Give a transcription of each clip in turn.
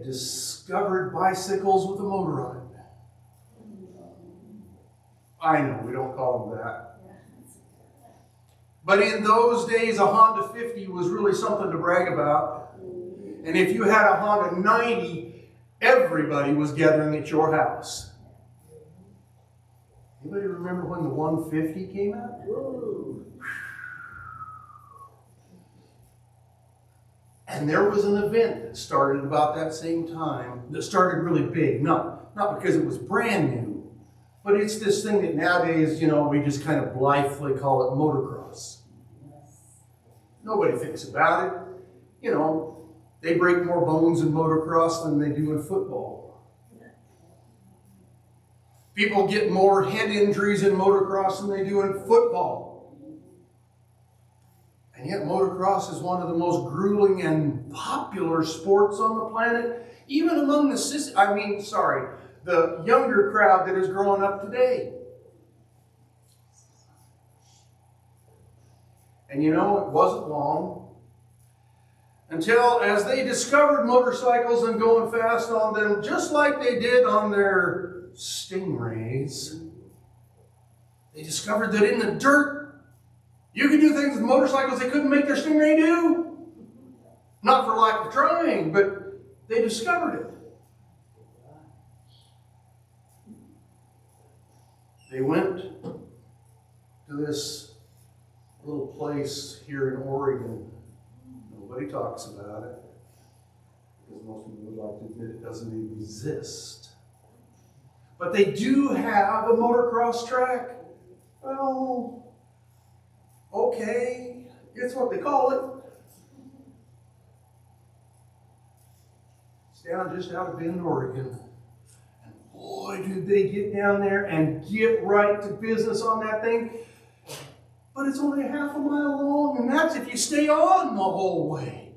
had discovered bicycles with a motor on it. I know, we don't call them that. But in those days, a Honda 50 was really something to brag about. And if you had a Honda 90, everybody was gathering at your house. Anybody remember when the 150 came out? And there was an event that started about that same time, that started really big. Not because it was brand new, but it's this thing that nowadays, we just kind of blithely call it motocross. Nobody thinks about it. They break more bones in motocross than they do in football. People get more head injuries in motocross than they do in football. And yet motocross is one of the most grueling and popular sports on the planet, even among the younger crowd that is growing up today. And it wasn't long until, as they discovered motorcycles and going fast on them, just like they did on their Stingrays, they discovered that in the dirt, you could do things with motorcycles they couldn't make their Stingray do. Not for lack of trying, but they discovered it. They went to this little place here in Oregon. Nobody talks about it, because most people would like to admit it doesn't even exist. But they do have a motocross track. Well, okay, it's what they call it. It's down just out of Bend, Oregon. And boy, do they get down there and get right to business on that thing. But it's only half a mile long, and that's if you stay on the whole way.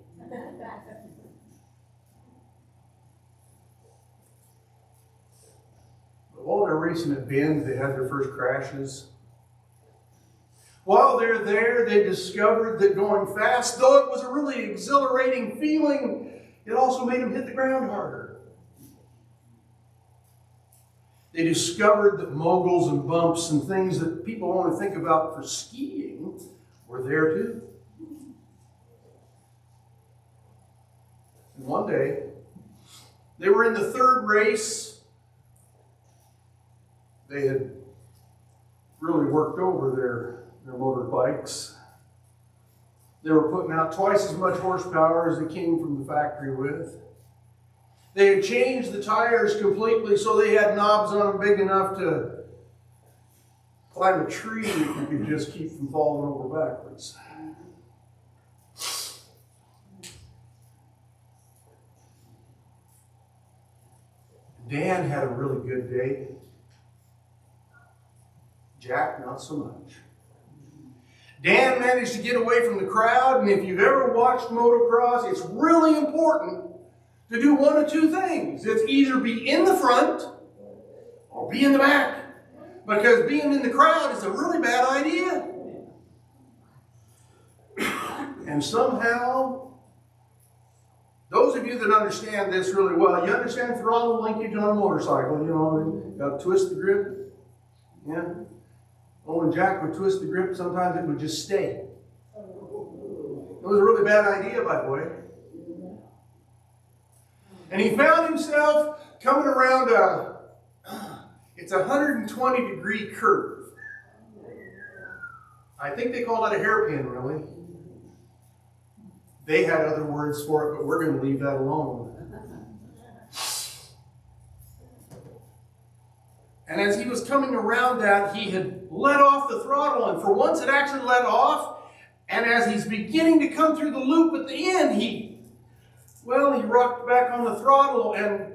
But while they're racing at Bend, they had their first crashes. While they're there, they discovered that going fast, though it was a really exhilarating feeling, it also made them hit the ground harder. They discovered that moguls and bumps and things that people only think about for skiing were there too. And one day, they were in the third race. They had really worked over their motorbikes. They were putting out twice as much horsepower as they came from the factory with. They had changed the tires completely so they had knobs on them big enough to climb a tree if you could just keep from falling over backwards. Dan had a really good day. Jack, not so much. Dan managed to get away from the crowd, and if you've ever watched motocross, it's really important to do one of two things. It's either be in the front or be in the back, because being in the crowd is a really bad idea. And somehow, those of you that understand this really well, you understand throttle linkage on a motorcycle. You got to twist the grip. Yeah. Oh, when Jack would twist the grip, sometimes it would just stay. It was a really bad idea, by the way. And he found himself coming around it's a 120-degree curve. I think they call that a hairpin, really. They had other words for it, but we're going to leave that alone. And as he was coming around that, he had let off the throttle, and for once it actually let off. And as he's beginning to come through the loop at the end, he rocked back on the throttle, and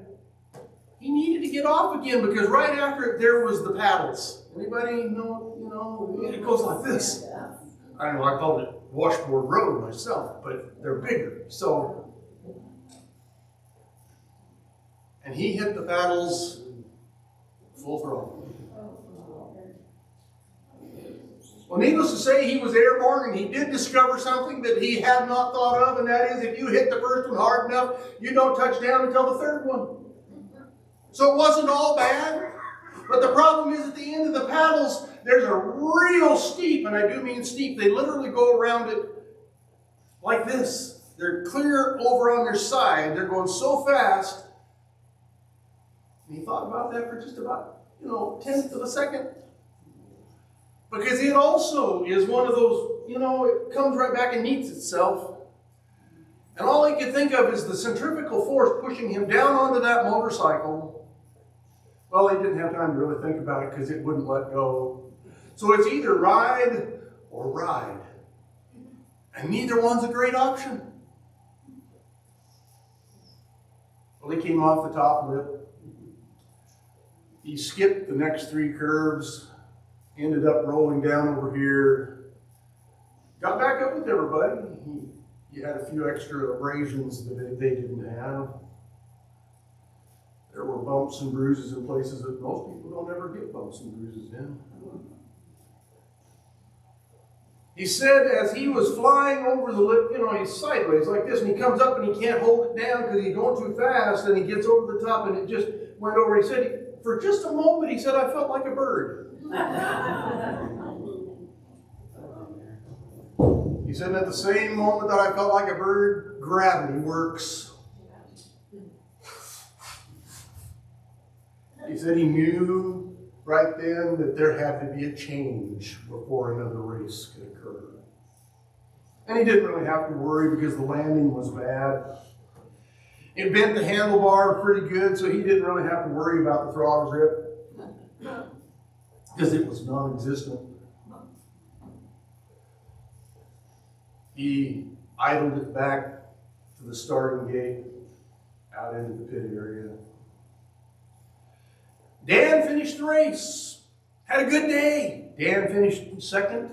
he needed to get off again, because right after it, there was the paddles. Anybody know, it goes like this. I don't know, I called it washboard road myself, but they're bigger. So, and he hit the paddles full throttle. Well, needless to say, he was airborne, and he did discover something that he had not thought of, and that is if you hit the first one hard enough, you don't touch down until the third one. So it wasn't all bad, but the problem is at the end of the paddles, there's a real steep, and I do mean steep. They literally go around it like this. They're clear over on their side. They're going so fast. And he thought about that for just about, tenth of a second. Because it also is one of those, it comes right back and meets itself. And all he could think of is the centrifugal force pushing him down onto that motorcycle. Well, he didn't have time to really think about it because it wouldn't let go. So it's either ride or ride. And neither one's a great option. Well, he came off the top of it. He skipped the next 3 curves. Ended up rolling down over here. Got back up with everybody. He had a few extra abrasions that they didn't have. There were bumps and bruises in places that most people don't ever get bumps and bruises in. He said as he was flying over the lip, he's sideways like this, and he comes up and he can't hold it down because he's going too fast, and he gets over the top and it just went over. He said, for just a moment, he said, I felt like a bird. He said, at the same moment that I felt like a bird, gravity works. He said he knew right then that there had to be a change before another race could occur. And he didn't really have to worry because the landing was bad. It bent the handlebar pretty good, so he didn't really have to worry about the throttle grip because it was non-existent. He idled it back to the starting gate, out into the pit area. Dan finished the race. Had a good day. Dan finished second.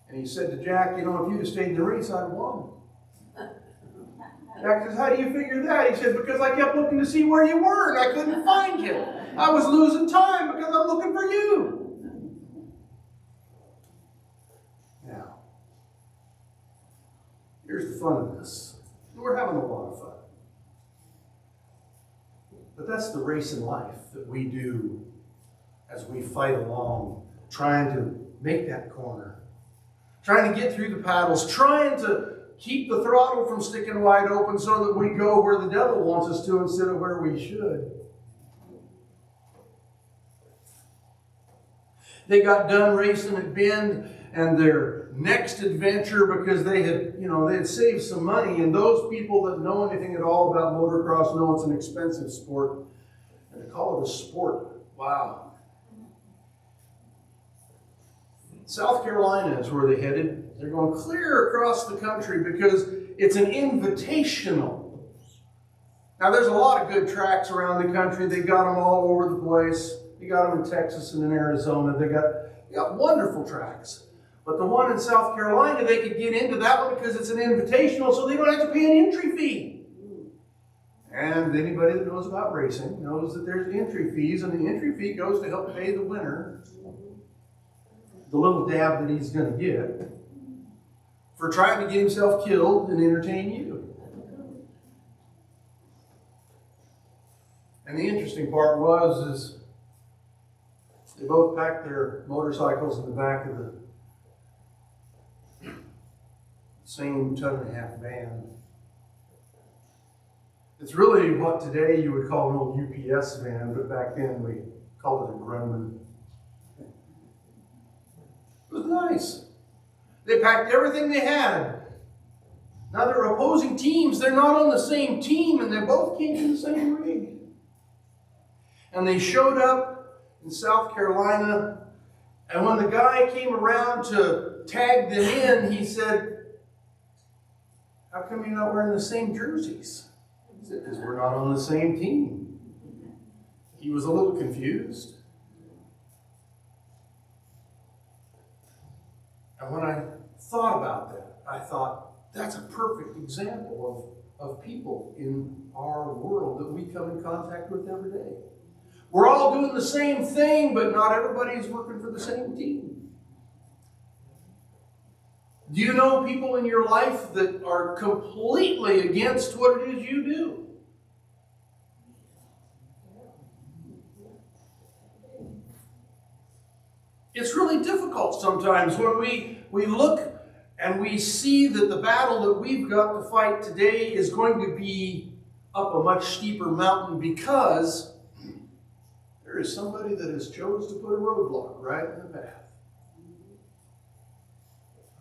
And he said to Jack, if you'd have stayed in the race, I'd have won. Jack says, how do you figure that? He said, because I kept looking to see where you were, and I couldn't find you. I was losing time because I'm looking for you. Now, here's the fun of this. We're having a lot of fun. But that's the race in life that we do as we fight along, trying to make that corner, trying to get through the paddles, trying to keep the throttle from sticking wide open so that we go where the devil wants us to instead of where we should. They got done racing at Bend, and their next adventure, because they had saved some money, and those people that know anything at all about motocross know it's an expensive sport. And to call it a sport, wow. South Carolina is where they headed. They're going clear across the country because it's an invitational. Now, there's a lot of good tracks around the country. They got them all over the place. They got them in Texas and in Arizona. They got wonderful tracks. But the one in South Carolina, they could get into that one because it's an invitational, so they don't have to pay an entry fee. And anybody that knows about racing knows that there's entry fees, and the entry fee goes to help pay the winner the little dab that he's going to get for trying to get himself killed and entertain you. And the interesting part is they both packed their motorcycles in the back of the same 1.5-ton van. It's really what today you would call an old UPS van, but back then we called it a Grumman. It was nice. They packed everything they had. Now they're opposing teams. They're not on the same team, and they both came in the same rig. And they showed up in South Carolina, and when the guy came around to tag them in, he said, how come you're not wearing the same jerseys? He said, because we're not on the same team. He was a little confused. And when I thought about that, I thought, that's a perfect example of people in our world that we come in contact with every day. We're all doing the same thing, but not everybody's working for the same team. Do you know people in your life that are completely against what it is you do? It's really difficult sometimes when we look and we see that the battle that we've got to fight today is going to be up a much steeper mountain because there is somebody that has chose to put a roadblock right in the path.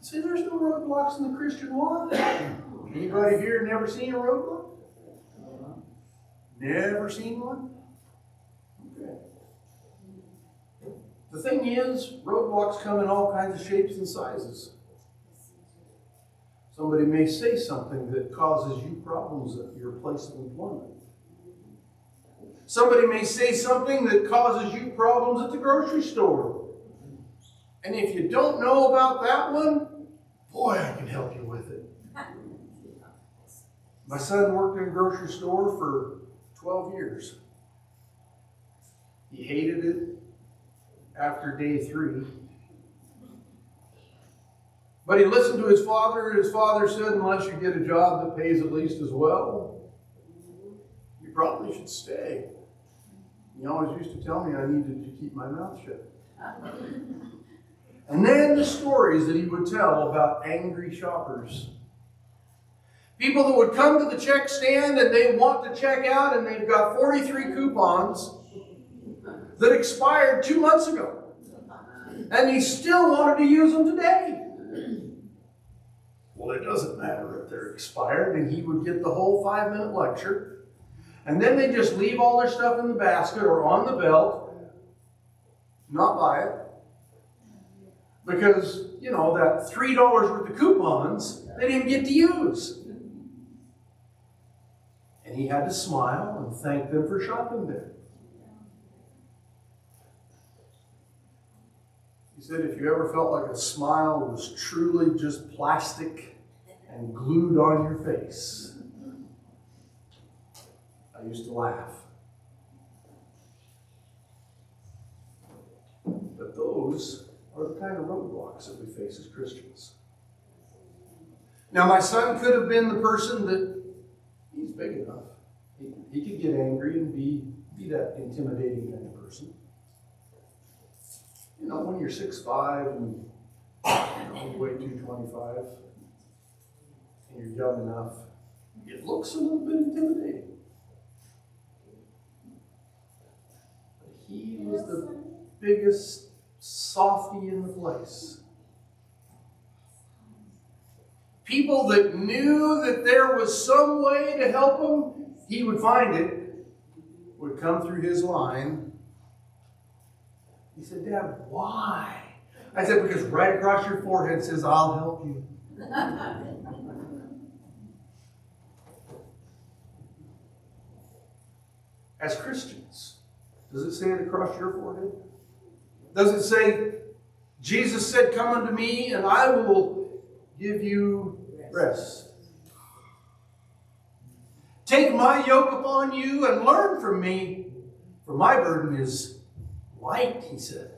See, there's no roadblocks in the Christian walk. Anybody here never seen a roadblock? Never seen one? Okay. The thing is, roadblocks come in all kinds of shapes and sizes. Somebody may say something that causes you problems at your place of employment. Somebody may say something that causes you problems at the grocery store. And if you don't know about that one, boy, I can help you with it. My son worked in a grocery store for 12 years. He hated it after day 3. But he listened to his father, and his father said, unless you get a job that pays at least as well, you probably should stay. He always used to tell me I needed to keep my mouth shut. And then the stories that he would tell about angry shoppers. People that would come to the check stand and they want to check out and they've got 43 coupons that expired 2 months ago. And he still wanted to use them today. Well, it doesn't matter if they're expired, and he would get the whole 5-minute lecture. And then they just leave all their stuff in the basket or on the belt, not buy it. Because, you know, that $3 worth of coupons, they didn't get to use. And he had to smile and thank them for shopping there. He said if you ever felt like a smile was truly just plastic and glued on your face, I used to laugh. But those are the kind of roadblocks that we face as Christians. Now, my son could have been the person that he's big enough. He could get angry and be that intimidating kind of person. You know, when you're 6'5" and you weigh 225 and you're young enough, it looks a little bit intimidating. But he was the biggest softy in the place. People that knew that there was some way to help him, he would find it, would come through his line. He said, Dad, why? I said, because right across your forehead says, I'll help you. As Christians, does it say it across your forehead? Does it say, Jesus said, come unto me and I will give you rest. Take my yoke upon you and learn from me, for my burden is light, he said.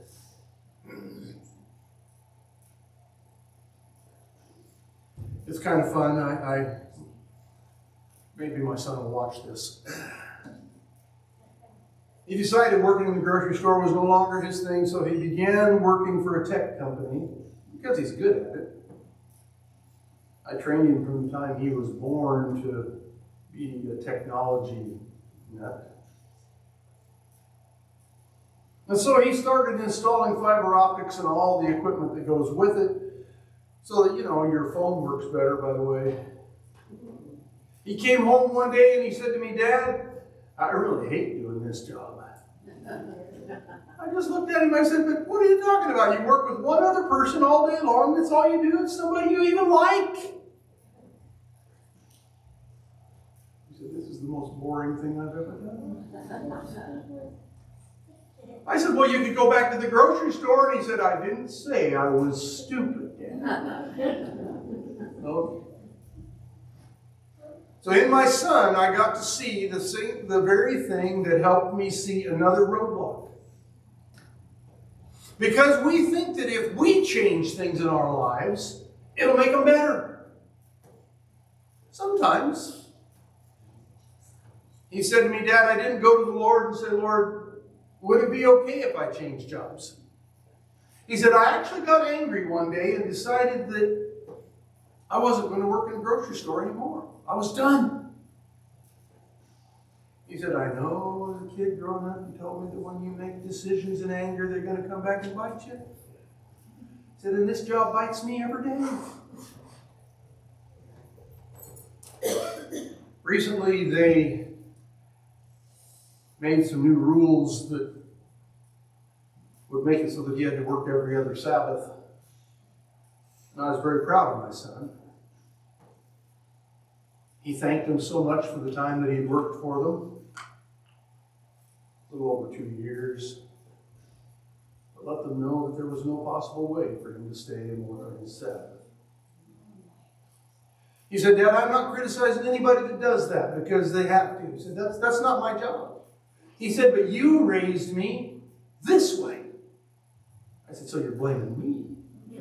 It's kind of fun. I maybe my son will watch this. He decided working in the grocery store was no longer his thing, so he began working for a tech company because he's good at it. I trained him from the time he was born to be a technology nut. And so he started installing fiber optics and all the equipment that goes with it so that, you know, your phone works better, by the way. He came home one day and he said to me, Dad, I really hate doing this job. I just looked at him and I said, but what are you talking about? You work with one other person all day long. That's all you do. It's somebody you even like. He said, this is the most boring thing I've ever done. I said, well, you could go back to the grocery store. And he said, I didn't say I was stupid, Dad. No. So in my son, I got to see the very thing that helped me see another roadblock. Because we think that if we change things in our lives, it'll make them better. Sometimes. He said to me, Dad, I didn't go to the Lord and say, Lord, would it be okay if I changed jobs? He said, I actually got angry one day and decided that I wasn't going to work in a grocery store anymore. I was done. He said, I know as a kid growing up, you told me that when you make decisions in anger, they're going to come back and bite you. He said, and this job bites me every day. Recently, they made some new rules that would make it so that he had to work every other Sabbath. And I was very proud of my son. He thanked them so much for the time that he had worked for them. A little over 2 years. But let them know that there was no possible way for him to stay and work on his Sabbath. He said, Dad, I'm not criticizing anybody that does that because they have to. He said, that's not my job. He said, but you raised me this way. I said, so you're blaming me?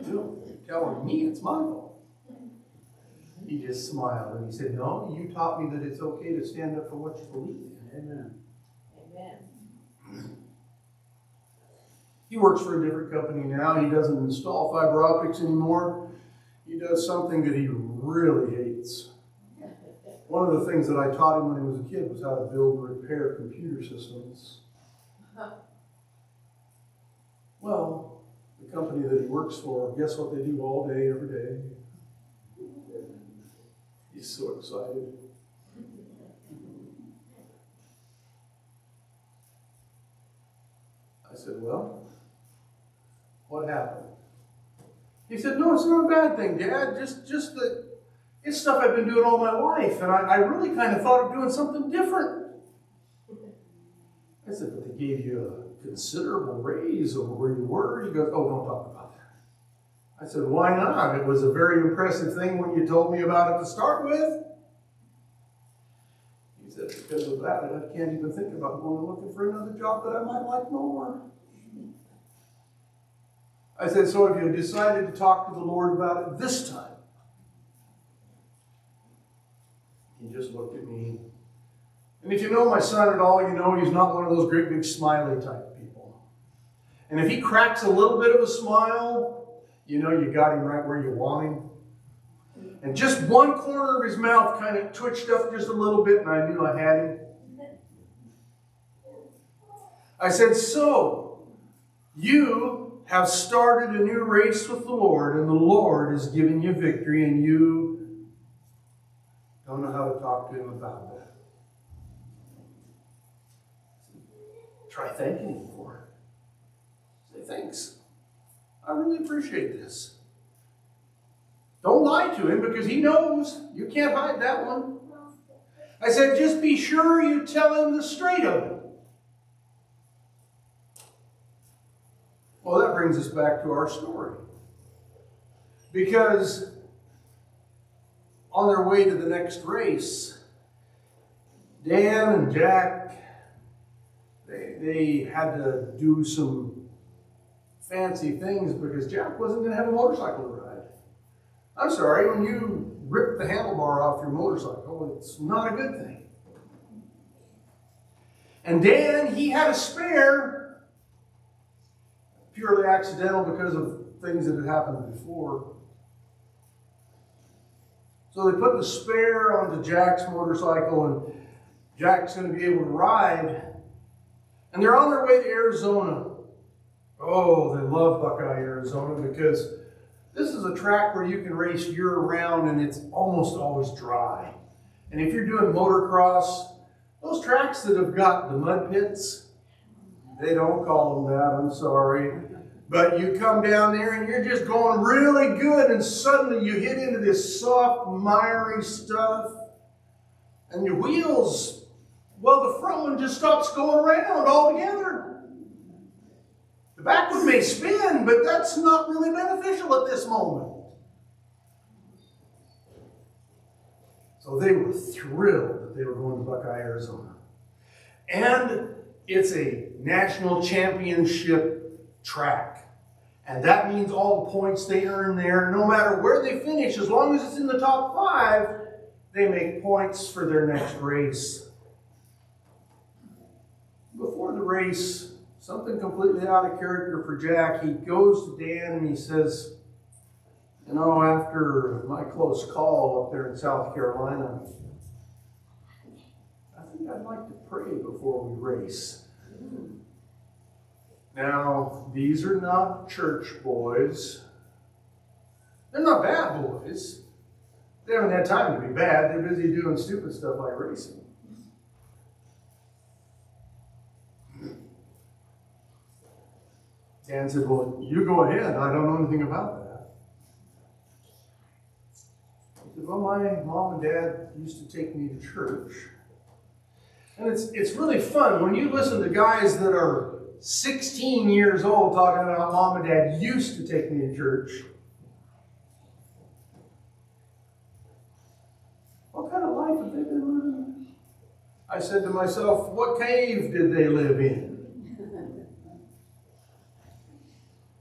You're telling me it's my fault. He just smiled and he said, no, you taught me that it's okay to stand up for what you believe in. Amen. Amen. He works for a different company now. He doesn't install fiber optics anymore. He does something that he really hates. One of the things that I taught him when he was a kid was how to build and repair computer systems. Well, the company that he works for, guess what they do all day, every day? He's so excited. I said, well, what happened? He said, no, it's not a bad thing, Dad. Just that it's stuff I've been doing all my life, and I really kind of thought of doing something different. I said, but they gave you a considerable raise over where you were. He goes, oh, don't talk about that. I said, why not? It was a very impressive thing when you told me about it to start with. He said, because of that, I can't even think about going and looking for another job that I might like more. I said, so have you decided to talk to the Lord about it this time? He just looked at me. And if you know my son at all, you know he's not one of those great big smiley type people. And if he cracks a little bit of a smile, you know you got him right where you want him. And just one corner of his mouth kind of twitched up just a little bit, and I knew I had him. I said, so, you have started a new race with the Lord, and the Lord is giving you victory, and you don't know how to talk to him about that. Try thanking him for it. Say, thanks. I really appreciate this. Don't lie to him because he knows. You can't hide that one. I said, just be sure you tell him the straight of it. Well, that brings us back to our story. Because on their way to the next race, Dan and Jack, they had to do some fancy things because Jack wasn't going to have a motorcycle to ride. I'm sorry, when you rip the handlebar off your motorcycle, it's not a good thing. And Dan, he had a spare, purely accidental because of things that had happened before. So they put the spare onto Jack's motorcycle, and Jack's going to be able to ride. And they're on their way to Arizona. Oh, they love Buckeye, Arizona, because this is a track where you can race year-round, and it's almost always dry. And if you're doing motocross, those tracks that have got the mud pits, they don't call them that, I'm sorry. But you come down there and you're just going really good, and suddenly you hit into this soft, miry stuff, and your wheels, well, the front one just stops going around altogether. The back one may spin, but that's not really beneficial at this moment. So they were thrilled that they were going to Buckeye, Arizona. And it's a national championship track. And that means all the points they earn there, no matter where they finish, as long as it's in the top 5, they make points for their next race. Before the race, something completely out of character for Jack. He goes to Dan and he says, you know, after my close call up there in South Carolina, I think I'd like to pray before we race. Now, these are not church boys. They're not bad boys. They haven't had time to be bad. They're busy doing stupid stuff like racing. Dan said, well, you go ahead. I don't know anything about that. He said, well, my mom and dad used to take me to church. And it's really fun when you listen to guys that are 16 years old talking about mom and dad used to take me to church. What kind of life have they been living? I said to myself, what cave did they live in?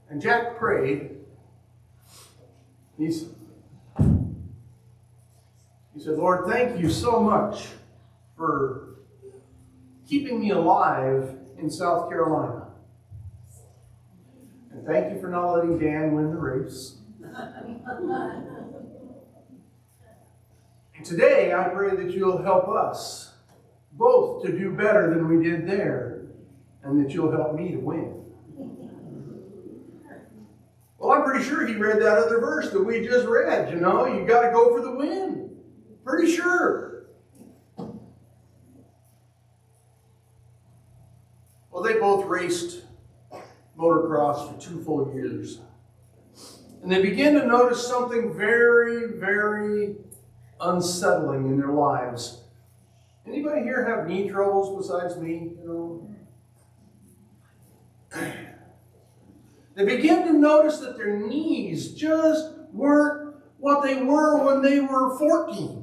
And Jack prayed. He said, Lord, thank you so much for keeping me alive in South Carolina. And thank you for not letting Dan win the race. And today, I pray that you'll help us both to do better than we did there, and that you'll help me to win. Well, I'm pretty sure he read that other verse that we just read. You know, you got to go for the win. Pretty sure. Well, they both raced motocross for 2 full years. And they began to notice something very, very unsettling in their lives. Anybody here have knee troubles besides me? You know? They began to notice that their knees just weren't what they were when they were 14.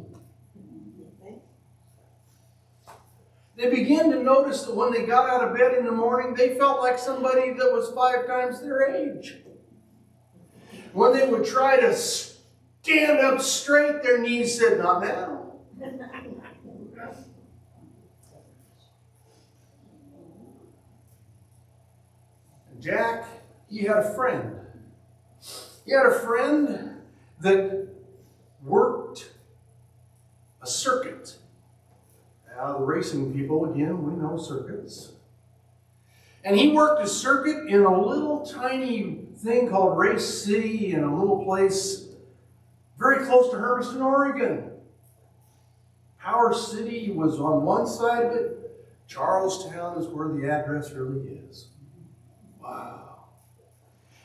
They began to notice that when they got out of bed in the morning, they felt like somebody that was 5 times their age. When they would try to stand up straight, their knees said, not now. And Jack, he had a friend. He had a friend that worked a circuit. Now, the racing people, again, we know circuits. And he worked a circuit in a little tiny thing called Race City in a little place very close to Hermiston, Oregon. Power City was on one side of it. Charlestown is where the address really is. Wow.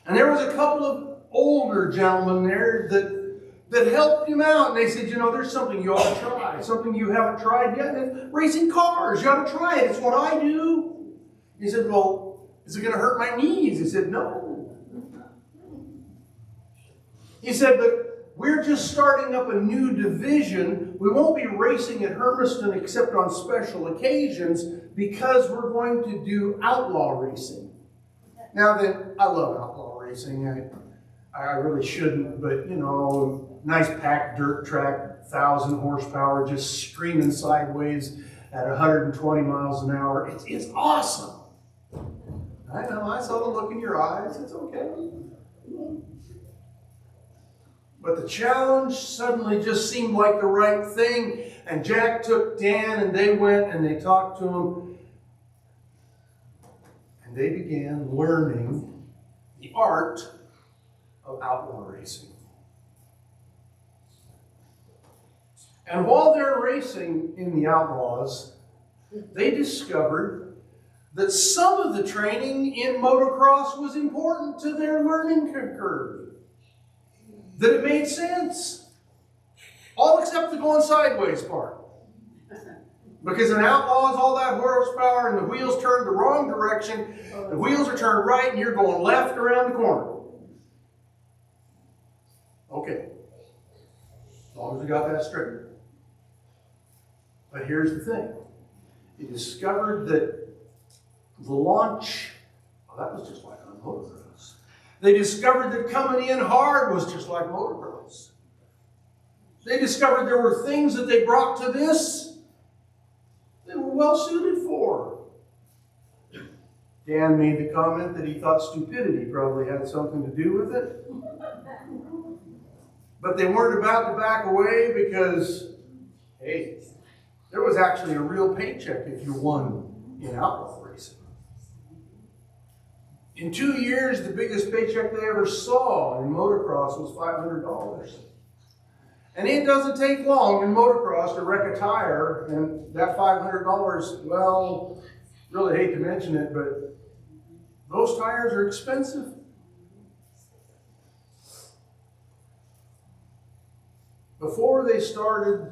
And there was a couple of older gentlemen there that helped him out. And they said, you know, there's something you ought to try. Something you haven't tried yet. And racing cars. You ought to try it. It's what I do. He said, well, is it going to hurt my knees? He said, no. He said, but we're just starting up a new division. We won't be racing at Hermiston except on special occasions because we're going to do outlaw racing. Now then, I love outlaw racing. I really shouldn't, but you know, nice packed dirt track, 1,000 horsepower, just screaming sideways at 120 miles an hour. It's awesome. I know, I saw the look in your eyes. It's okay. But the challenge suddenly just seemed like the right thing. And Jack took Dan and they went and they talked to him. And they began learning the art of outlaw racing. And while they're racing in the outlaws, they discovered that some of the training in motocross was important to their learning curve. That it made sense. All except the going sideways part. Because in outlaws, all that horsepower and the wheels turned the wrong direction. The wheels are turned right and you're going left around the corner. Okay. As long as we got that straight. But here's the thing. He discovered that the launch, well, that was just like on motocross. They discovered that coming in hard was just like motocross. They discovered there were things that they brought to this they were well suited for. Dan made the comment that he thought stupidity probably had something to do with it. But they weren't about to back away because, hey, there was actually a real paycheck if you won in outlaw racing. In 2 years, the biggest paycheck they ever saw in motocross was $500. And it doesn't take long in motocross to wreck a tire, and that $500, well, really hate to mention it, but those tires are expensive. Before they started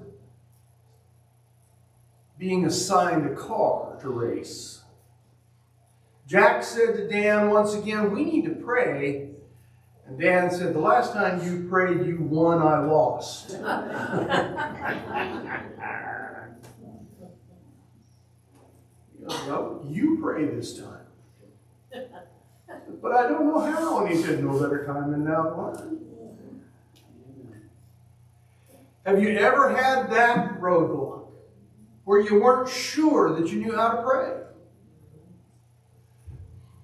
being assigned a car to race, Jack said to Dan once again, "We need to pray." And Dan said, "The last time you prayed, you won, I lost." He goes, "No, you pray this time." "But I don't know how." And he said, "No better time than now to learn." Have you ever had that roadblock where you weren't sure that you knew how to pray?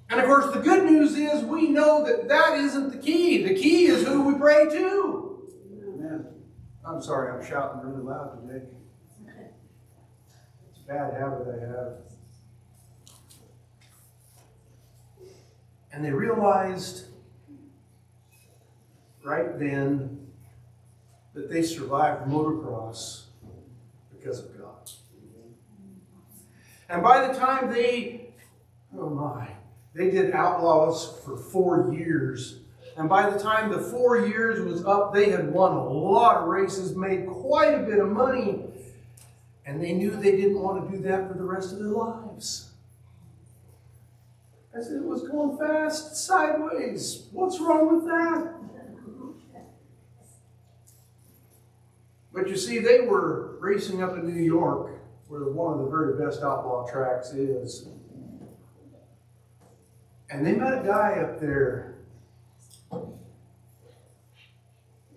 And of course, the good news is we know that that isn't the key. The key is who we pray to. Amen. I'm sorry, I'm shouting really loud today. It's a bad habit I have. And they realized right then that they survived motocross because of God. And by the time they did Outlaws for 4 years. And by the time the 4 years was up, they had won a lot of races, made quite a bit of money. And they knew they didn't want to do that for the rest of their lives. I said, it was going fast, sideways. What's wrong with that? But you see, they were racing up in New York, where one of the very best outlaw tracks is. And they met a guy up there, a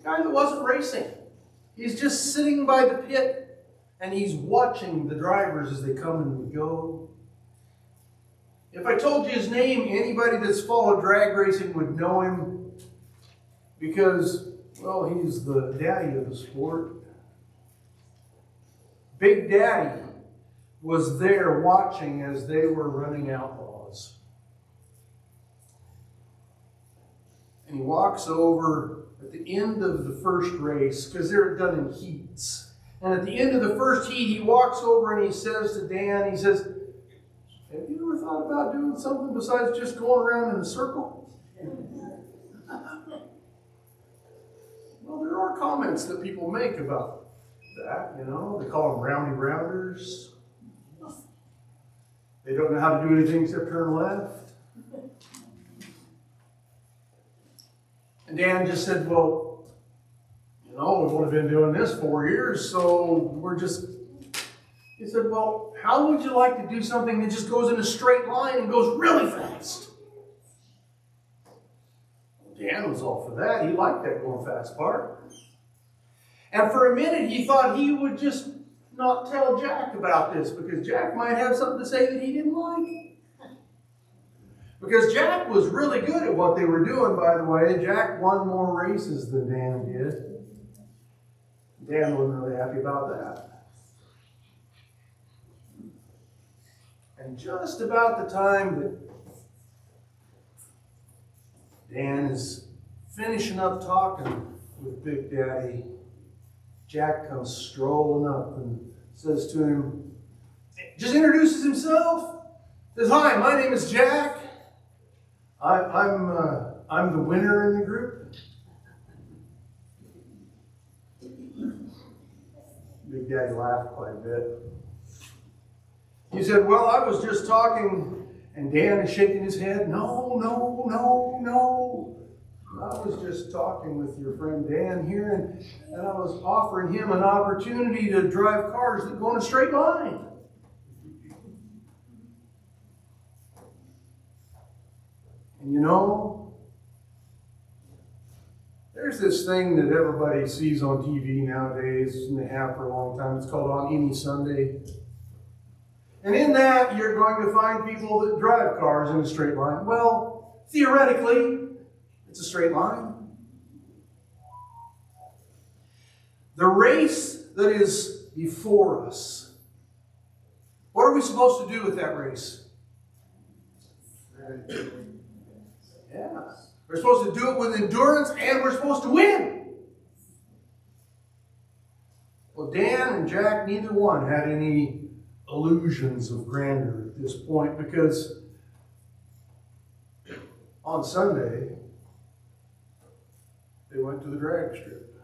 guy that wasn't racing. He's just sitting by the pit, and he's watching the drivers as they come and go. If I told you his name, anybody that's followed drag racing would know him because, well, he's the daddy of the sport. Big Daddy was there watching as they were running Outlaws. And he walks over at the end of the first race, because they're done in heats. And at the end of the first heat, he walks over and he says to Dan, he says, "Have you ever thought about doing something besides just going around in a circle?" Well, there are comments that people make about that, you know. They call them roundy rounders. They don't know how to do anything except turn left. And Dan just said, "Well, you know, we've only been doing this 4 years, so we're just..." He said, "Well, how would you like to do something that just goes in a straight line and goes really fast?" Dan was all for that. He liked that going fast part. And for a minute, he thought he would just not tell Jack about this because Jack might have something to say that he didn't like. Because Jack was really good at what they were doing, by the way. Jack won more races than Dan did. Dan wasn't really happy about that. And just about the time that Dan is finishing up talking with Big Daddy, Jack comes strolling up and says to him, just introduces himself. Says, "Hi, my name is Jack. I'm the winner in the group." Big Daddy laughed quite a bit. He said, "Well, I was just talking," and Dan is shaking his head. "No. I was just talking with your friend Dan here, and I was offering him an opportunity to drive cars that go in a straight line. And you know, there's this thing that everybody sees on TV nowadays, and they have for a long time. It's called On Any Sunday. And in that, you're going to find people that drive cars in a straight line. Well, theoretically, it's a straight line. The race that is before us, what are we supposed to do with that race? Yeah. We're supposed to do it with endurance, and we're supposed to win. Well, Dan and Jack, neither one had any illusions of grandeur at this point, because on Sunday, they went to the drag strip.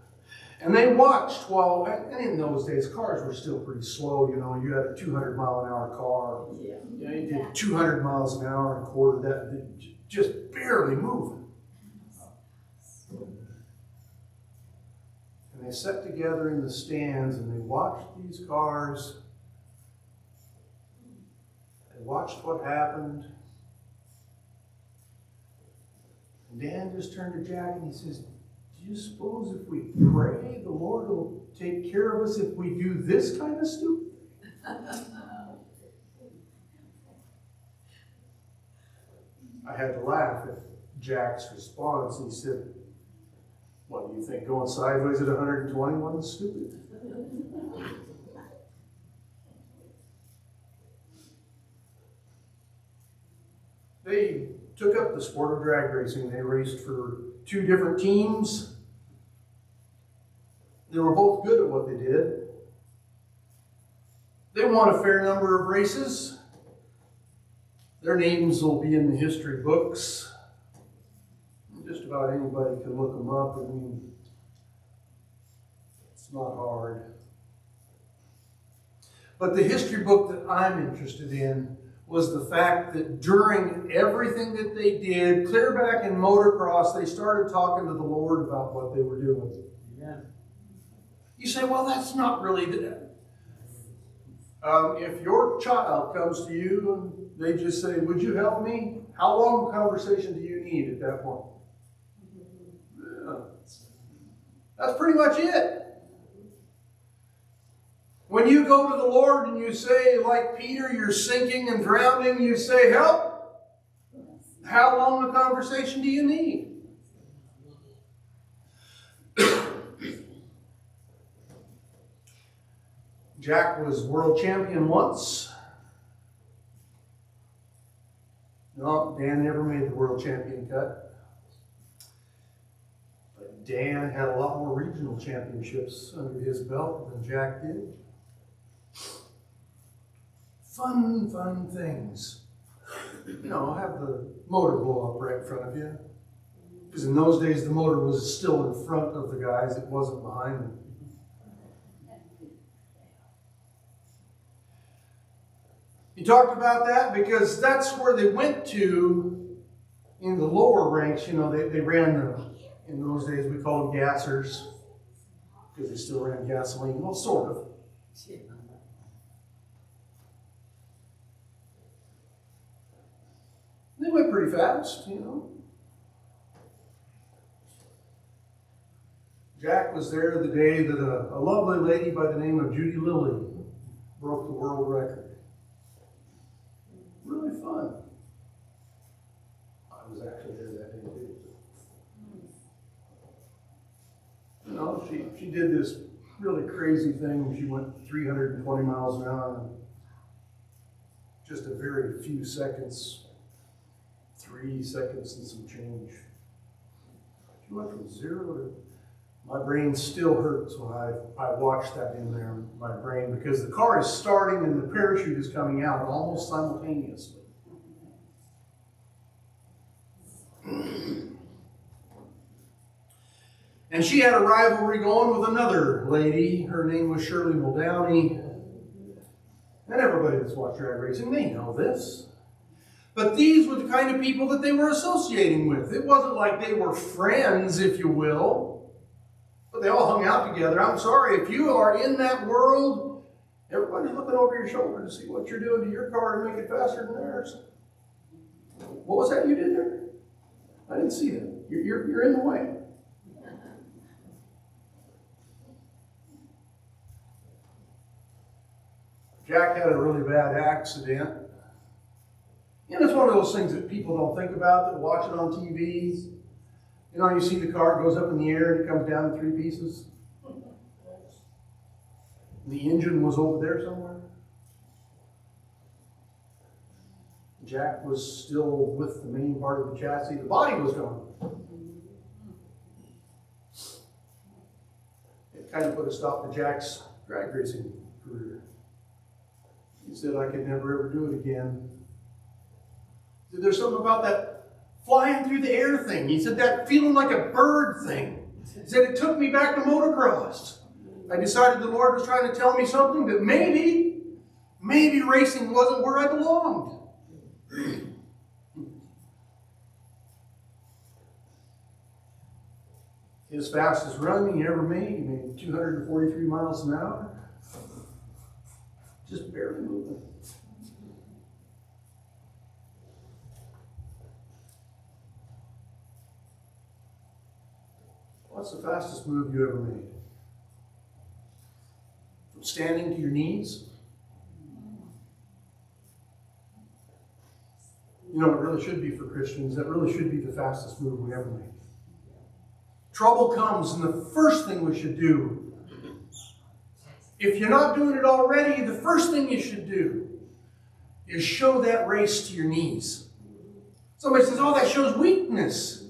And they watched while, and in those days, cars were still pretty slow. You know, you had a 200-mile-an-hour car. Yeah. You know, you did 200 miles an hour and a quarter, that just barely moving. And they sat together in the stands and they watched these cars. They watched what happened. And Dan just turned to Jack and he says, do you suppose if we pray, the Lord will take care of us if we do this kind of stupid? I had to laugh at Jack's response. He said, what, do you think going sideways at 120 wasn't stupid? They took up the sport of drag racing. They raced for 2 different teams. They were both good at what they did. They won a fair number of races. Their names will be in the history books. Just about anybody can look them up. I mean, it's not hard. But the history book that I'm interested in was the fact that during everything that they did, clear back in motocross, they started talking to the Lord about what they were doing. Yeah. You say, well, that's not really the... if your child comes to you and they just say, would you help me? How long a conversation do you need at that point? Yeah. That's pretty much it. When you go to the Lord and you say, like Peter, you're sinking and drowning, you say, help. How long a conversation do you need? Jack was world champion once. No, Dan never made the world champion cut. But Dan had a lot more regional championships under his belt than Jack did. Fun things. You know, have the motor blow up right in front of you. Because in those days, the motor was still in front of the guys. It wasn't behind them. He talked about that because that's where they went to in the lower ranks. You know, they ran in those days we called them gassers because they still ran gasoline. Well, sort of. They went pretty fast, you know. Jack was there the day that a lovely lady by the name of Judy Lilly broke the world record. Really fun. I was actually there that day too. You know, she did this really crazy thing. She went 320 miles an hour in just a very few seconds. 3 seconds and some change. She went from 0 to... My brain still hurts when I watch that in there, my brain, because the car is starting and the parachute is coming out almost simultaneously. And she had a rivalry going with another lady. Her name was Shirley Muldowney. And everybody that's watched drag racing, they know this. But these were the kind of people that they were associating with. It wasn't like they were friends, if you will. But they all hung out together. I'm sorry, if you are in that world, everybody's looking over your shoulder to see what you're doing to your car to make it faster than theirs. What was that you did there? I didn't see that. You're in the way. Jack had a really bad accident. And it's one of those things that people don't think about, that watch it on TV. You know, you see the car goes up in the air and it comes down in 3 pieces. The engine was over there somewhere. Jack was still with the main part of the chassis. The body was gone. It kind of put a stop to Jack's drag racing career. He said, I could never ever do it again. He said, there's something about that flying through the air thing. He said, that feeling like a bird thing. He said, it took me back to motocross. I decided the Lord was trying to tell me something, that maybe racing wasn't where I belonged. His fastest run he ever made, he made 243 miles an hour. Just barely moving. What's the fastest move you ever made? From standing to your knees? You know, it really should be for Christians. That really should be the fastest move we ever make. Trouble comes, and the first thing we should do, if you're not doing it already, the first thing you should do is show that race to your knees. Somebody says, oh, that shows weakness.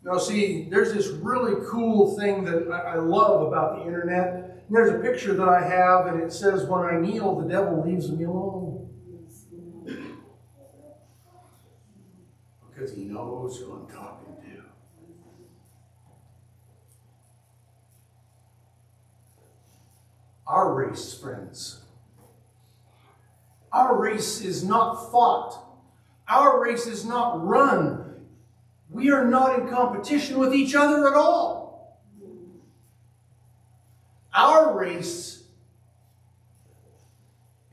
No, see, there's this really cool thing that I love about the internet. And there's a picture that I have, and it says, when I kneel, the devil leaves me alone. Because he knows who I'm talking to. Our race, friends. Our race is not fought. Our race is not run. We are not in competition with each other at all. Our race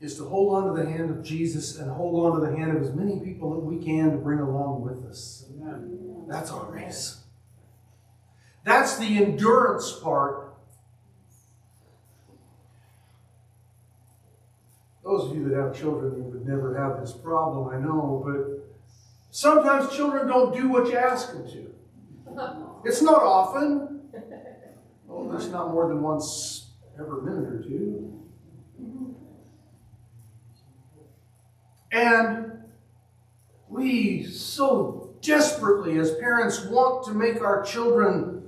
is to hold on to the hand of Jesus and hold on to the hand of as many people that we can to bring along with us. Amen. That's our race. That's the endurance part. Those of you that have children, you would never have this problem, I know, but sometimes children don't do what you ask them to. It's not often. Well, it's not more than once every minute or two. And we so desperately, as parents, want to make our children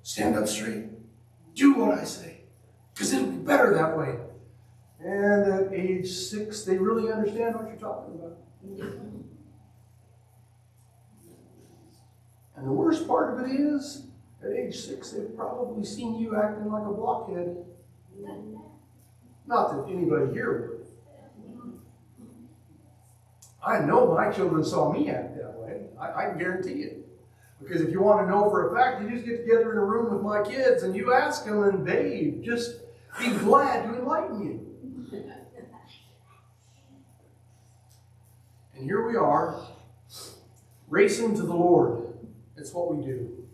stand up straight. Do what I say, because it'll be better that way. And at age 6, they really understand what you're talking about. And the worst part of it is, at age 6, they've probably seen you acting like a blockhead. Not that anybody here would. I know my children saw me act that way. I can guarantee it. Because if you want to know for a fact, you just get together in a room with my kids and you ask them, and they just be glad to enlighten you. And here we are, racing to the Lord. It's what we do.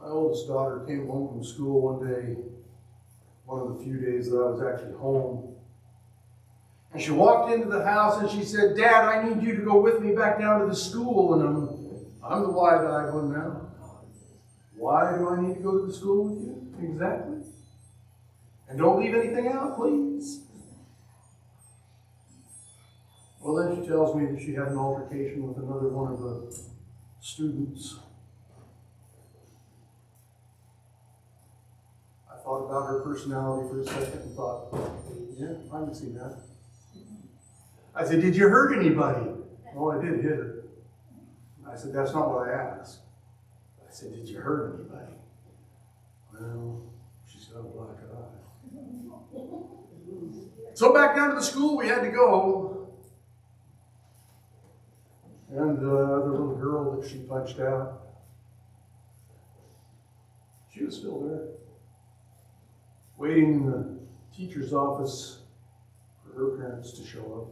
My oldest daughter came home from school one day, one of the few days that I was actually home. And she walked into the house and she said, Dad, I need you to go with me back down to the school. And I'm the wide-eyed one now. Why do I need to go to the school with you? Exactly. And don't leave anything out, please. Well, then she tells me that she had an altercation with another one of the students. I thought about her personality for a second and thought, yeah, I can see that. I said, did you hurt anybody? Oh, I did hit her. I said, that's not what I asked. I said, did you hurt anybody? Well, She's got a black eye. So back down to the school we had to go. And the other little girl that she punched out, she was still there, waiting in the teacher's office for her parents to show up.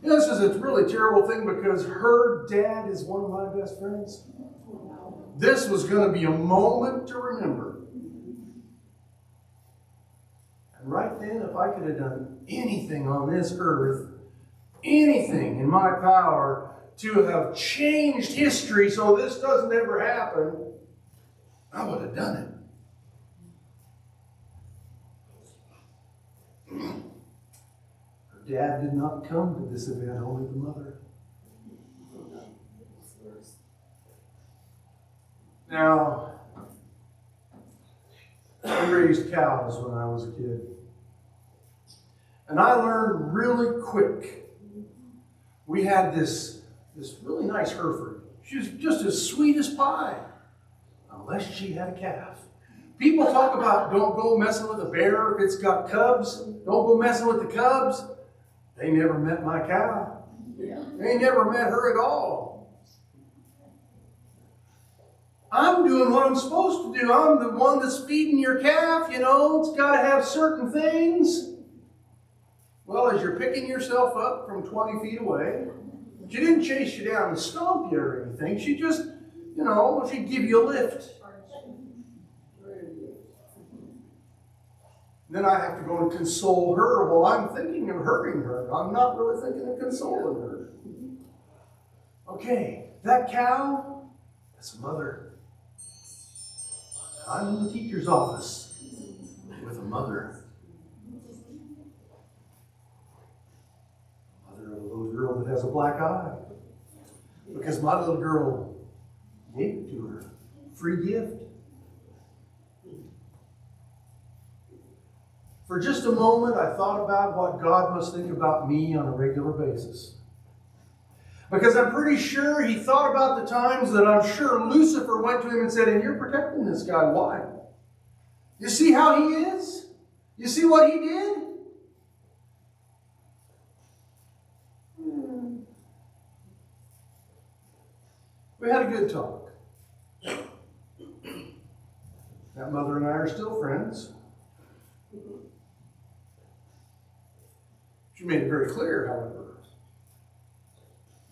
You know, this is a really terrible thing because her dad is one of my best friends. This was going to be a moment to remember. And right then, if I could have done anything on this earth, anything in my power to have changed history so this doesn't ever happen, I would have done it. Dad did not come to this event, only the mother. Now, I raised cows when I was a kid. And I learned really quick. We had this really nice Hereford. She was just as sweet as pie, unless she had a calf. People talk about don't go messing with a bear if it's got cubs. Don't go messing with the cubs. They never met my cow. They never met her at all. I'm doing what I'm supposed to do. I'm the one that's feeding your calf, you know. It's got to have certain things. Well, as you're picking yourself up from 20 feet away, she didn't chase you down and stomp you or anything. She just, you know, she'd give you a lift. Then I have to go and console her. Well, I'm thinking of hurting her. I'm not really thinking of consoling her. Okay, that cow, that's a mother. I'm in the teacher's office with a mother. Mother of a little girl that has a black eye. Because my little girl gave it to her. Free gift. For just a moment, I thought about what God must think about me on a regular basis. Because I'm pretty sure he thought about the times that I'm sure Lucifer went to him and said, and you're protecting this guy. Why? You see how he is? You see what he did? We had a good talk. That mother and I are still friends. She made it very clear, however,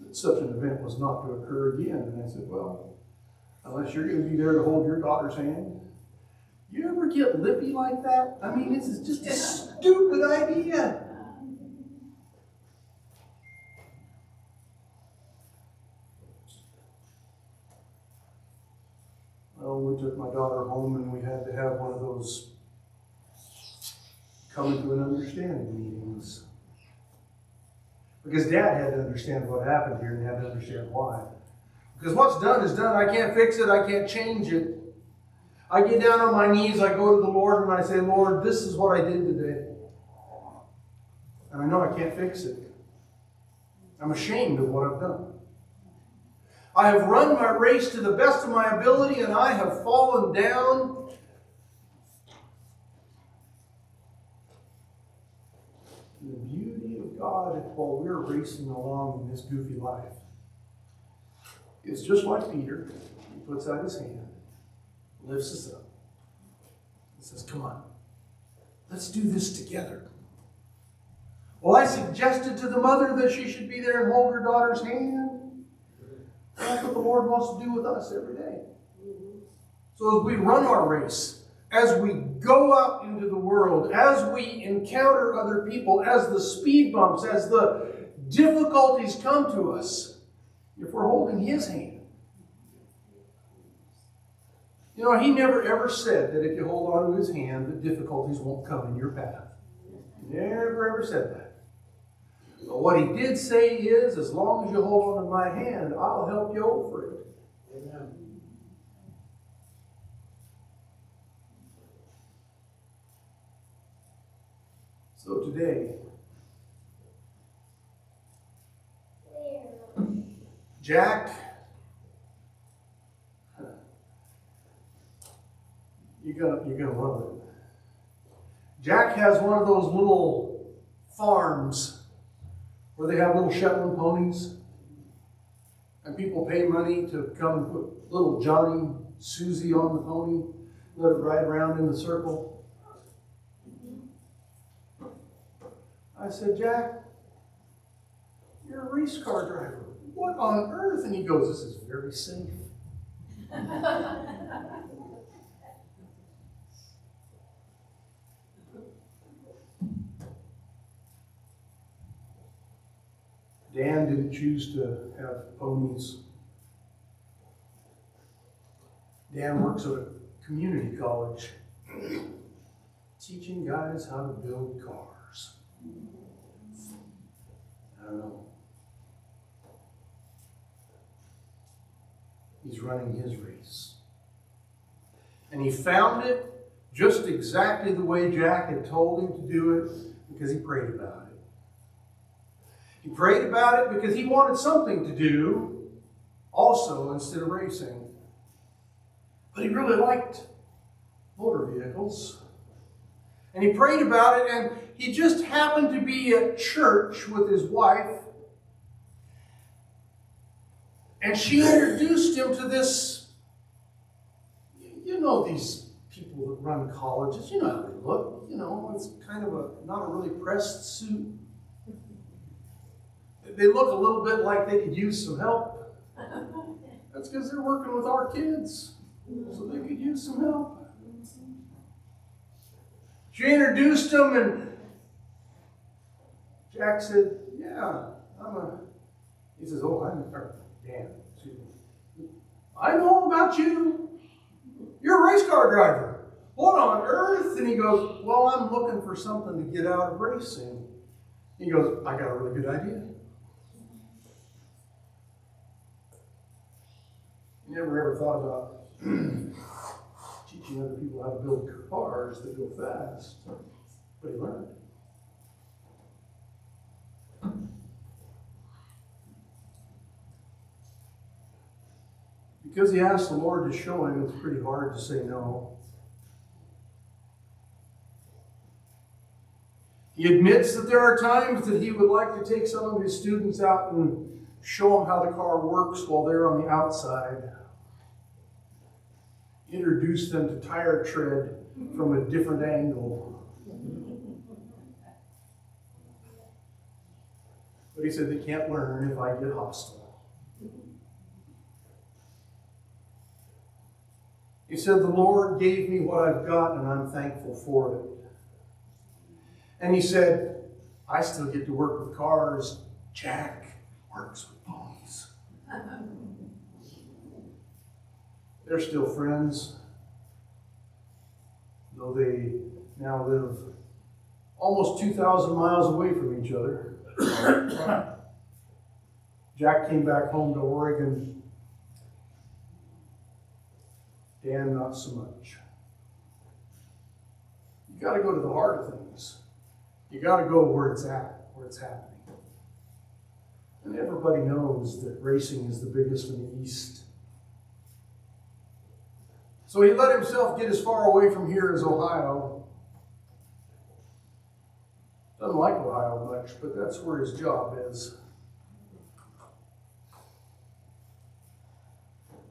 that such an event was not to occur again. And I said, well, unless you're going to be there to hold your daughter's hand. You ever get lippy like that? I mean, this is just a stupid idea. Well, we took my daughter home and we had to have one of those coming to an understanding meetings. Because Dad had to understand what happened here and had to understand why. Because what's done is done. I can't fix it. I can't change it. I get down on my knees. I go to the Lord and I say, Lord, this is what I did today. And I know I can't fix it. I'm ashamed of what I've done. I have run my race to the best of my ability and I have fallen down. The beauty of God while we're racing along in this goofy life is just like Peter. He puts out his hand, lifts us up, and says, come on, let's do this together. Well, I suggested to the mother that she should be there and hold her daughter's hand. That's what the Lord wants to do with us every day. So as we run our race, as we go out into the world, as we encounter other people, as the speed bumps, as the difficulties come to us, if we're holding His hand. You know, He never ever said that if you hold on to His hand, that difficulties won't come in your path. He never ever said that. But what He did say is, as long as you hold on to my hand, I'll help you over it. Amen. So today, Jack, you're gonna love it. Jack has one of those little farms where they have little Shetland ponies. And people pay money to come and put little Johnny, Susie on the pony, let it ride around in the circle. I said, Jack, you're a race car driver. What on earth? And he goes, this is very safe. Dan didn't choose to have ponies. Dan works at a community college, teaching guys how to build cars. I don't know. He's running his race. And he found it just exactly the way Jack had told him to do it because he prayed about it. He prayed about it because he wanted something to do also instead of racing. But he really liked motor vehicles. And he prayed about it, and he just happened to be at church with his wife. And she introduced him to this, you know, these people that run colleges, you know how they look. You know, it's kind of not a really pressed suit. They look a little bit like they could use some help. That's because they're working with our kids, so they could use some help. She introduced him, and Jack said, yeah, he says, Dan, excuse me. I know about you. You're a race car driver. What on earth? And he goes, well, I'm looking for something to get out of racing. He goes, I got a really good idea. He never ever thought about teaching other people how to build cars that go fast, but he learned. Because he asked the Lord to show him, it's pretty hard to say no. He admits that there are times that he would like to take some of his students out and show them how the car works while they're on the outside. Introduce them to tire tread from a different angle. But he said they can't learn if I get hostile. He said, the Lord gave me what I've got, and I'm thankful for it. And he said, I still get to work with cars. Jack works with ponies. They're still friends, though they now live almost 2,000 miles away from each other. Jack came back home to Oregon. Dan, not so much. You got to go to the heart of things. You got to go where it's at, where it's happening. And everybody knows that racing is the biggest in the East. So he let himself get as far away from here as Ohio. Doesn't like Ohio much, but that's where his job is.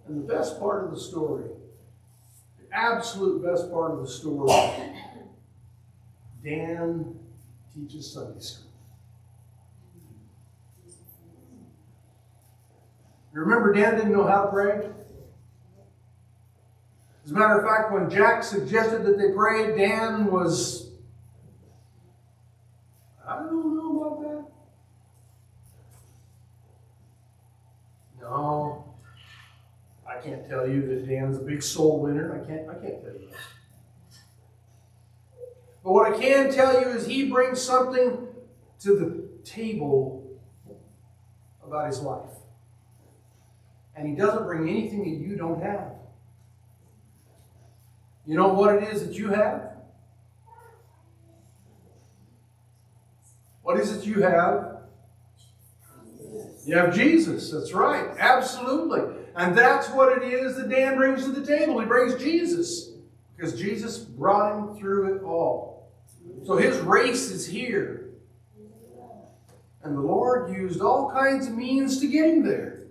And the best part of the story, the absolute best part of the story, Dan teaches Sunday school. You remember Dan didn't know how to pray? As a matter of fact, when Jack suggested that they pray, Dan was, I don't know about that. No, I can't tell you that Dan's a big soul winner. I can't tell you that. But what I can tell you is he brings something to the table about his life. And he doesn't bring anything that you don't have. You know what it is that you have? What is it you have? You have Jesus. That's right. Absolutely. And that's what it is that Dan brings to the table. He brings Jesus. Because Jesus brought him through it all. So his race is here. And the Lord used all kinds of means to get him there.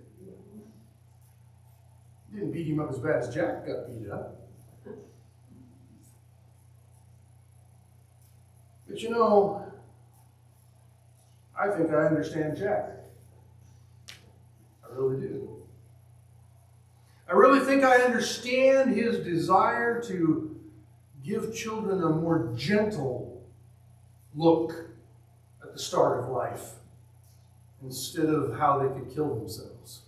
He didn't beat him up as bad as Jack got beat up. But you know, I think I understand Jack. I really do. I really think I understand his desire to give children a more gentle look at the start of life instead of how they could kill themselves.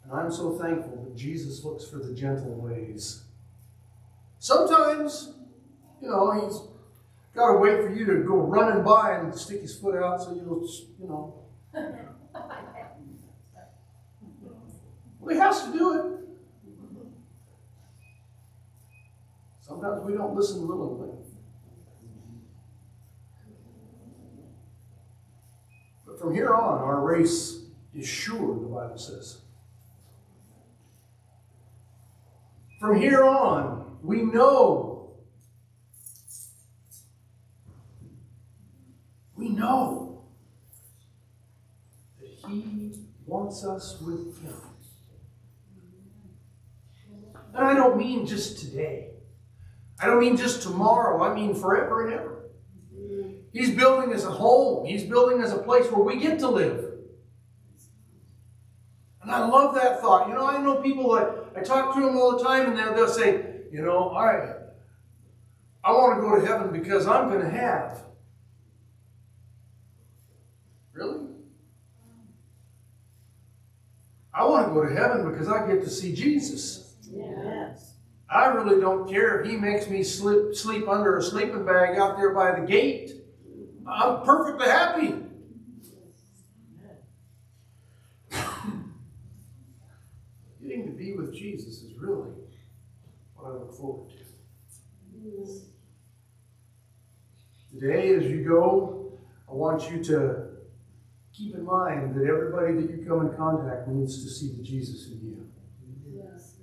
And I'm so thankful that Jesus looks for the gentle ways. Sometimes, you know, he's got to wait for you to go running by and stick his foot out so you'll, you know. Well, he has to do it. Sometimes we don't listen willingly. But from here on, our race is sure, the Bible says. From here on, we know that he wants us with him. And I don't mean just today. I don't mean just tomorrow. I mean forever and ever. He's building us a home. He's building us a place where we get to live. And I love that thought. You know, I know people that I talk to them all the time, and they'll say, you know, I want to go to heaven because I'm going to have. Really? I want to go to heaven because I get to see Jesus. Yes. I really don't care if he makes me sleep under a sleeping bag out there by the gate. I'm perfectly happy. Getting to be with Jesus is really what I look forward to. Today, as you go, I want you to keep in mind that everybody that you come in contact needs to see the Jesus in you. Yes.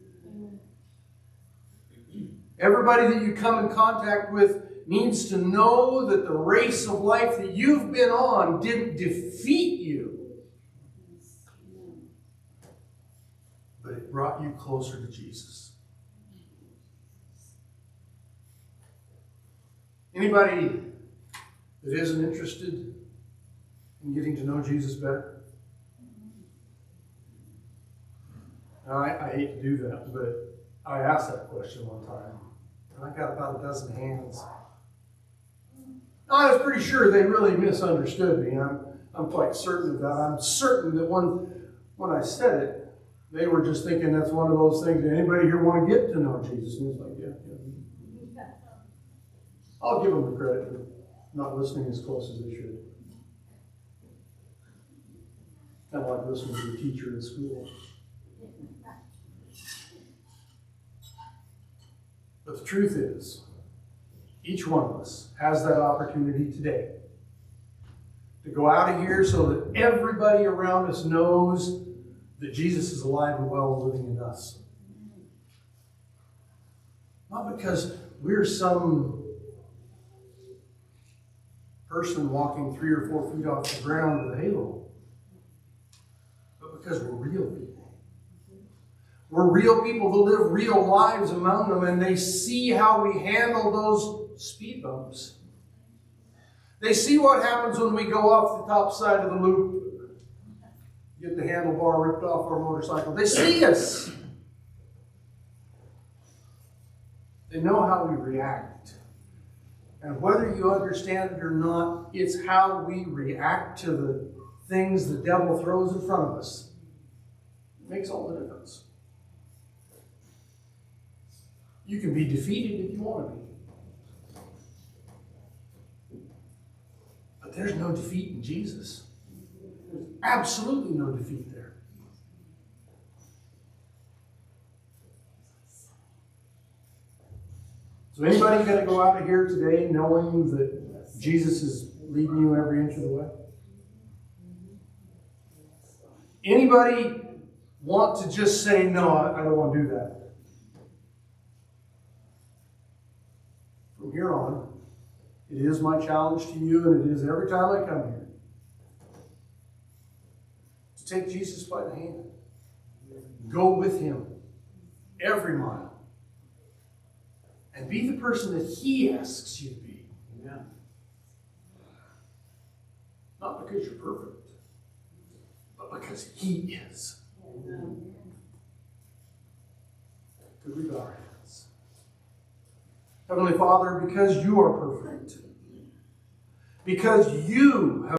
Everybody that you come in contact with needs to know that the race of life that you've been on didn't defeat you, but it brought you closer to Jesus. Anybody that isn't interested in getting to know Jesus better? Now, I hate to do that, but I asked that question one time, and I got about a dozen hands. I was pretty sure they really misunderstood me. I'm quite certain of that. I'm certain that when I said it, they were just thinking that's one of those things that anybody here want to get to know Jesus. And it's like, yeah. I'll give them the credit for not listening as close as they should. Kind of like listening to a teacher in school. But the truth is, each one of us has that opportunity today to go out of here so that everybody around us knows that Jesus is alive and well living in us. Not because we're some person walking 3 or 4 feet off the ground with a halo, but because we're real people. We're real people who live real lives among them, and they see how we handle those speed bumps. They see what happens when we go off the top side of the loop, get the handlebar ripped off our motorcycle. They see us. They know how we react. And whether you understand it or not, it's how we react to the things the devil throws in front of us. It makes all the difference. You can be defeated if you want to be. But there's no defeat in Jesus. There's absolutely no defeat there. So anybody going to go out of here today knowing that Jesus is leading you every inch of the way? Anybody want to just say, no, I don't want to do that? here on, it is my challenge to you, and it is every time I come here, to take Jesus by the hand. Go with him every mile. And be the person that he asks you to be. Amen. Not because you're perfect, but because he is. Amen. Could we bow our heads? Heavenly Father, because you are perfect, because you have